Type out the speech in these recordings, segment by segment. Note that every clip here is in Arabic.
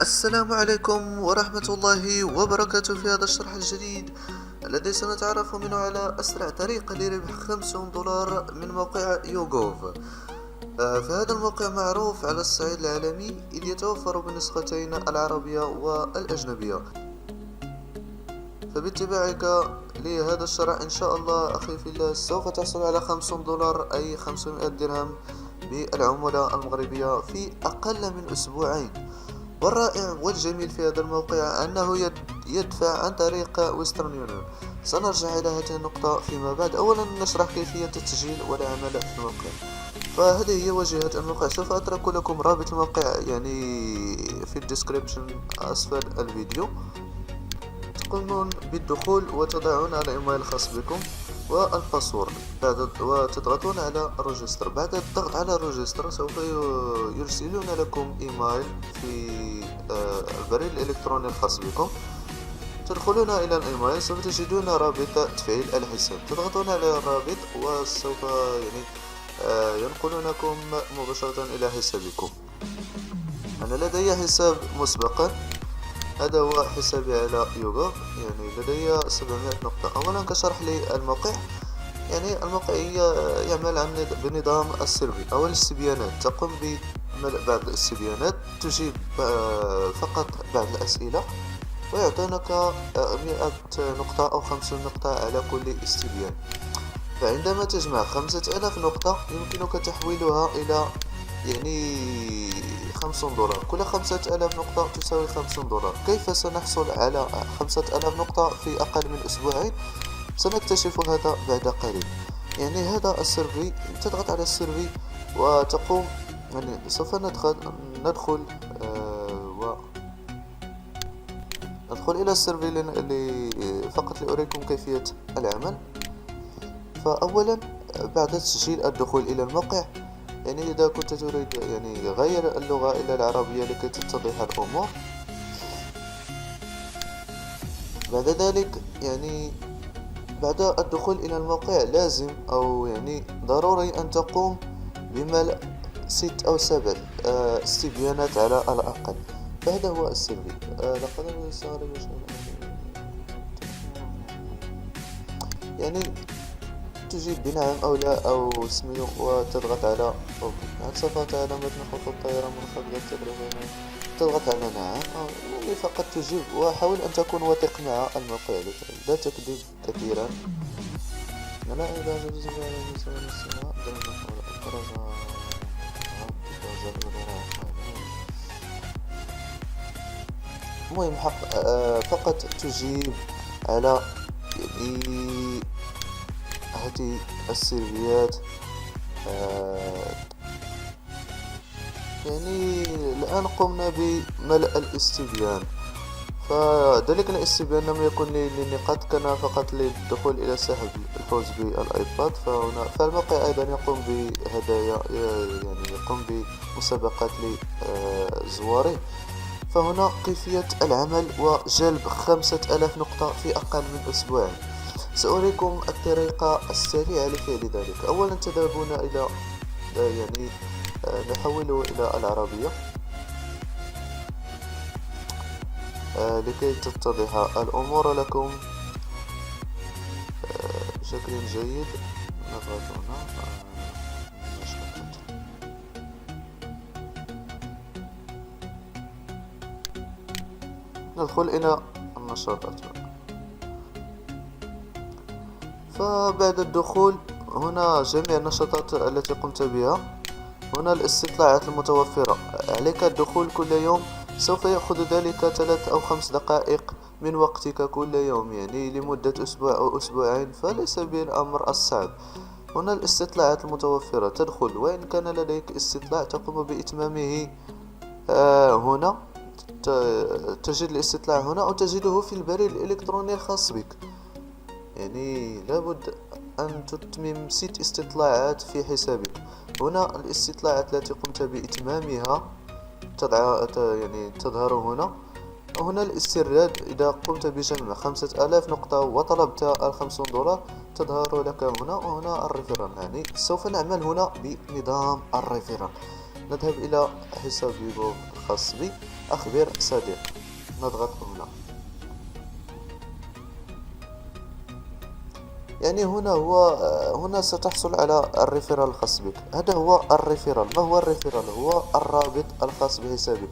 السلام عليكم ورحمة الله وبركاته. في هذا الشرح الجديد الذي سنتعرف منه على أسرع طريقة لربح 50 دولار من موقع يوغوف. فهذا الموقع معروف على الصعيد العالمي إذ يتوفر بالنسختين العربية والأجنبية. فباتباعك لهذا الشرح إن شاء الله أخي في الله سوف تحصل على 50 دولار أي 500 درهم بالعملة المغربية في أقل من أسبوعين. والرائع والجميل في هذا الموقع أنه يدفع عن طريق ويسترن يونيون. سنرجع إلى هذه النقطة فيما بعد. أولا نشرح كيفية التسجيل والعمل في الموقع. فهذه هي واجهة الموقع. سوف أترك لكم رابط الموقع في الديسكريبشن أسفل الفيديو. تقومون بالدخول وتضعون الايميل الخاص بكم والباسورد وتضغطون على ريجستر. بعد الضغط على ريجستر سوف يرسلون لكم ايميل في البريد الالكتروني الخاص بكم. تدخلون الى الايميل سوف تجدون رابط تفعيل الحساب. تضغطون على الرابط وسوف ينقلونكم مباشرة الى حسابكم. انا لدي حساب مسبقا، هذا هو حسابي على يوغوف. لدي 700 نقطة. أولا كشرح للموقع، الموقع يعمل بنظام السيرفي أو الاستبيانات. تقوم بملء بعض الاستبيانات، تجيب فقط بعض الأسئلة ويعطونك 100 نقطة أو 50 نقطة على كل استبيان. فعندما تجمع 5000 نقطة يمكنك تحويلها إلى 50 دولار. كل 5000 نقطة تساوي 50 دولار. كيف سنحصل على 5000 نقطة في أقل من أسبوعين؟ سنكتشف هذا بعد قليل. هذا السيرفي، تضغط على السيرفي وتقوم سوف ندخل إلى السيرفي فقط لأريكم كيفية العمل. فأولا بعد تسجيل الدخول إلى الموقع، إذا كنت تريد غير اللغة إلى العربية لكي تتضح الأمور. بعد ذلك بعد الدخول إلى الموقع لازم أو ضروري أن تقوم بملء 6 أو 7 استبيانات على الأقل. فهذا هو السيرفي. تجيب بنعم أو لا أو اسمه وتضغط على أوكي. هل سوف تعلم متن خطوط الطائرة منخفضة التكلفة؟ تضغط على نعم فقط تجيب. وحاول أن تكون وثق مع الموقع، لا تكذب كثيرا. المهم فقط تجيب على هذه السيرفيات. الآن قمنا بملء الاستبيان. فذلك الاستبيان لم يكن للنقاط، كان فقط للدخول إلى سحب الفوز بالآيباد. فالموقع أيضا يقوم بهدايا، يقوم بمسابقات لزواره. فهنا كيفية العمل وجلب 5000 نقطة في أقل من أسبوعين. سأريكم الطريقة السريعة لفعل ذلك. أولا تذهبون إلى نحوله إلى العربية لكي تتضح الأمور لكم بشكل جيد. نضغط هنا ندخل إلى النشاطات. فبعد الدخول هنا جميع النشاطات التي قمت بها. هنا الاستطلاعات المتوفرة. عليك الدخول كل يوم. سوف يأخذ ذلك 3 أو 5 دقائق من وقتك كل يوم، لمدة أسبوع أو أسبوعين، فليس بالأمر الصعب. هنا الاستطلاعات المتوفرة. تدخل وإن كان لديك استطلاع تقوم بإتمامه. هنا تجد الاستطلاع هنا أو تجده في البريد الإلكتروني الخاص بك. لابد أن تتمم 6 استطلاعات في حسابك. هنا الاستطلاعات التي قمت بإتمامها تظهر هنا. هنا الاسترداد. إذا قمت بجمع 5000 نقطة وطلبت 50 دولار تظهر لك هنا. وهنا الريفرال. سوف نعمل هنا بنظام الريفرال. نذهب إلى حساب يوغوف الخاص بي أخبر صديق. نضغط هنا. يعني هنا ستحصل على الريفيرال الخاص بك. هذا هو الريفيرال. ما هو الريفيرال؟ هو الرابط الخاص بحسابك.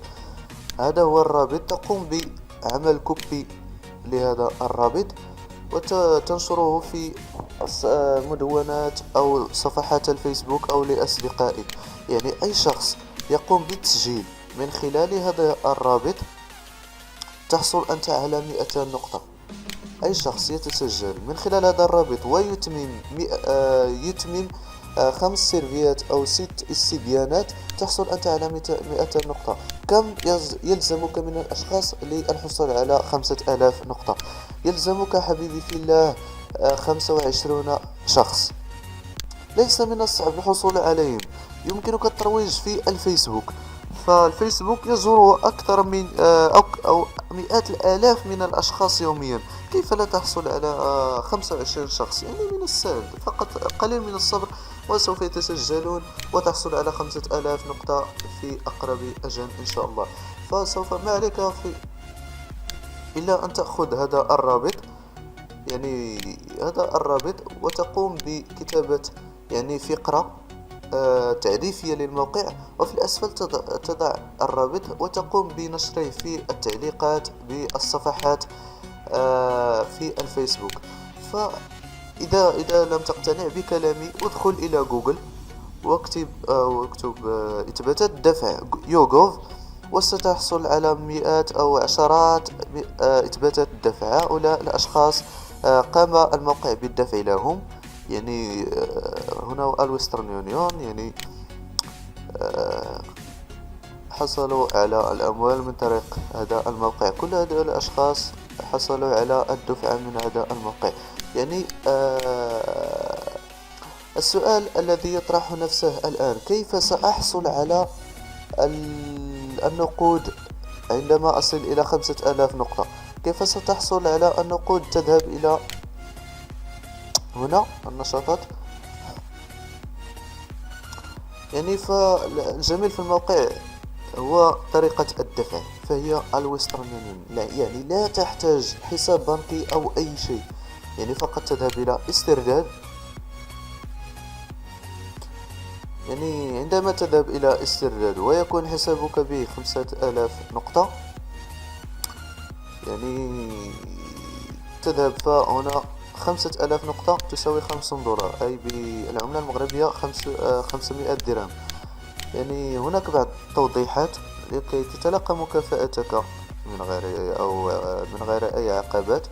هذا هو الرابط. تقوم بعمل كوبي لهذا الرابط وتنشره في مدونات أو صفحات الفيسبوك أو لأصدقائك. يعني أي شخص يقوم بالتسجيل من خلال هذا الرابط تحصل أنت على 200 نقطة. أي شخص يتسجل من خلال هذا الرابط يتمم 5 سيرفيات أو 6 استبيانات تحصل أنت على 200 نقطة. كم يلزمك من الأشخاص للحصول على 5000 نقطة؟ يلزمك حبيبي في الله 25 شخص. ليس من الصعب الحصول عليهم. يمكنك الترويج في الفيسبوك، فالفيسبوك يزوره أكثر من أو مئات الآلاف من الأشخاص يوميا. كيف لا تحصل على 25 شخص؟ يعني من السهل، فقط قليل من الصبر وسوف يتسجلون وتحصل على 5000 نقطة في أقرب أجل إن شاء الله. فسوف ما عليك إلا أن تأخذ هذا الرابط، يعني هذا الرابط، وتقوم بكتابة يعني فقرة تعريفية للموقع، وفي الأسفل تضع الرابط وتقوم بنشره في التعليقات بالصفحات في الفيسبوك. فإذا لم تقتنع بكلامي ادخل إلى جوجل واكتب إثباتات دفع يوغوف، وستحصل على مئات أو عشرات إثباتات الدفع. هؤلاء الأشخاص قام الموقع بالدفع لهم، يعني هنا الويسترن يونيون، يعني حصلوا على الأموال من طريق هذا الموقع. كل هؤلاء الأشخاص حصلوا على الدفع من هذا الموقع. يعني السؤال الذي يطرح نفسه الآن: كيف سأحصل على النقود عندما أصل إلى 5000 نقطة؟ كيف ستحصل على النقود؟ تذهب إلى هنا النشاطات. يعني فالجميل في الموقع هو طريقة الدفع، فهي الويسترن يونيون. يعني لا تحتاج حساب بنكي أو أي شيء، يعني فقط تذهب إلى استرداد. يعني عندما تذهب إلى استرداد ويكون حسابك به 5000 نقطة، يعني تذهب فهنا 5000 نقطة تساوي $50، أي بالعملة المغربية 500 درهم. يعني هناك بعض التوضيحات لكي تتلقى مكافأتك من غير أي عقبات.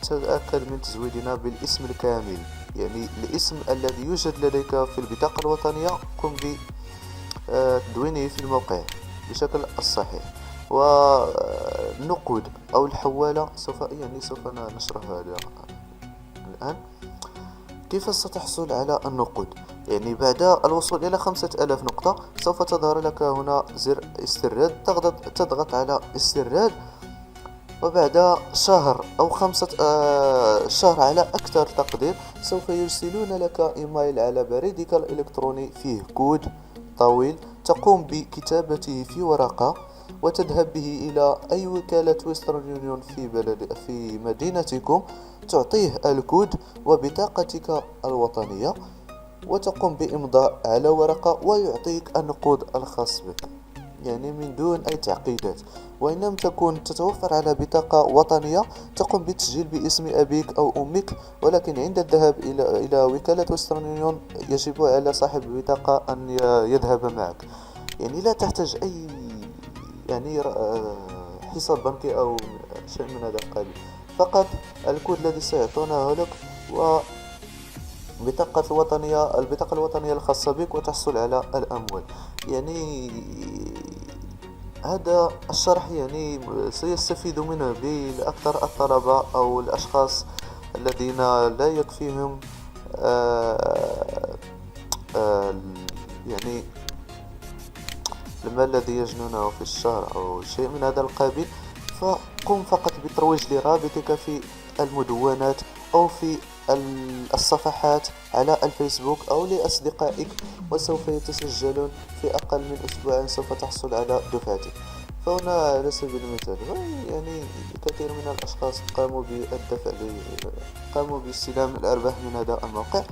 تتأكد من تزويدنا بالاسم الكامل، يعني الاسم الذي يوجد لديك في البطاقة الوطنية قم بتدوينه في الموقع بشكل الصحيح. والنقود أو الحوالة سوف نشرح هذا الآن. كيف ستحصل على النقود؟ يعني بعد الوصول إلى 5000 نقطة سوف تظهر لك هنا زر استرداد. تضغط على استرداد، وبعد شهر أو شهر على أكثر تقدير سوف يرسلون لك إيميل على بريدك الإلكتروني فيه كود طويل تقوم بكتابته في ورقة وتذهب به إلى أي وكالة ويسترن يونيون في مدينتكم، تعطيه الكود وبطاقتك الوطنية وتقوم بإمضاء على ورقة ويعطيك النقود الخاص بك، يعني من دون أي تعقيدات. وإن لم تكن تتوفر على بطاقة وطنية تقوم بالتسجيل باسم أبيك أو أمك، ولكن عند الذهاب إلى وكالة ويسترن يونيون يجب على صاحب البطاقة أن يذهب معك. يعني لا تحتاج أي حساب بنكي أو شيء من هذا القبيل، فقط الكود الذي سيعطونه لك البطاقة الوطنية الخاصة بك وتحصل على الأموال. يعني هذا الشرح يعني سيستفيد منه بالأكثر الطلبة أو الأشخاص الذين لا يكفيهم يعني المال الذي يجنونه في الشهر أو شيء من هذا القبيل. فقم فقط بترويج لرابطك في المدونات أو في الصفحات على الفيسبوك أو لأصدقائك، وسوف يتسجلون في أقل من أسبوع سوف تحصل على دفعتك. فهنا على سبيل المثال يعني الكثير من الأشخاص قاموا باستلام الأرباح من هذا الموقع.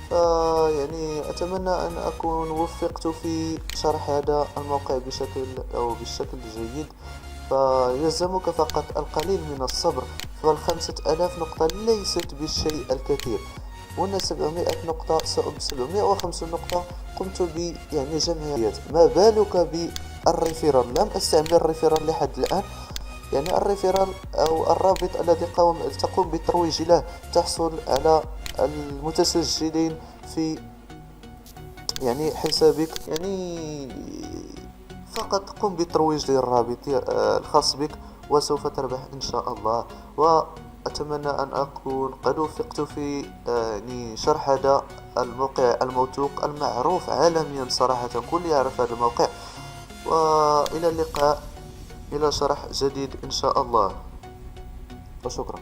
فيعني أتمنى أن أكون وفقت في شرح هذا الموقع بالشكل جيد. فيلزمك فقط القليل من الصبر، فال5000 نقطة ليست بالشيء الكثير. هنا 700 نقطة، 750 نقطة قمت يعني جمعيات. ما بالك بالريفيرال؟ لم أستعمل الريفيرال لحد الآن. يعني الريفيرال أو الرابط الذي تقوم بالترويج له، تحصل على المتسجلين في يعني حسابك. يعني فقط قم بالترويج للرابط الخاص بك وسوف تربح إن شاء الله. وأتمنى أن أكون قد وفقت في يعني شرح هذا الموقع الموثوق المعروف عالميا صراحة، كل يعرف هذا الموقع. وإلى اللقاء، إلى شرح جديد إن شاء الله، وشكرا.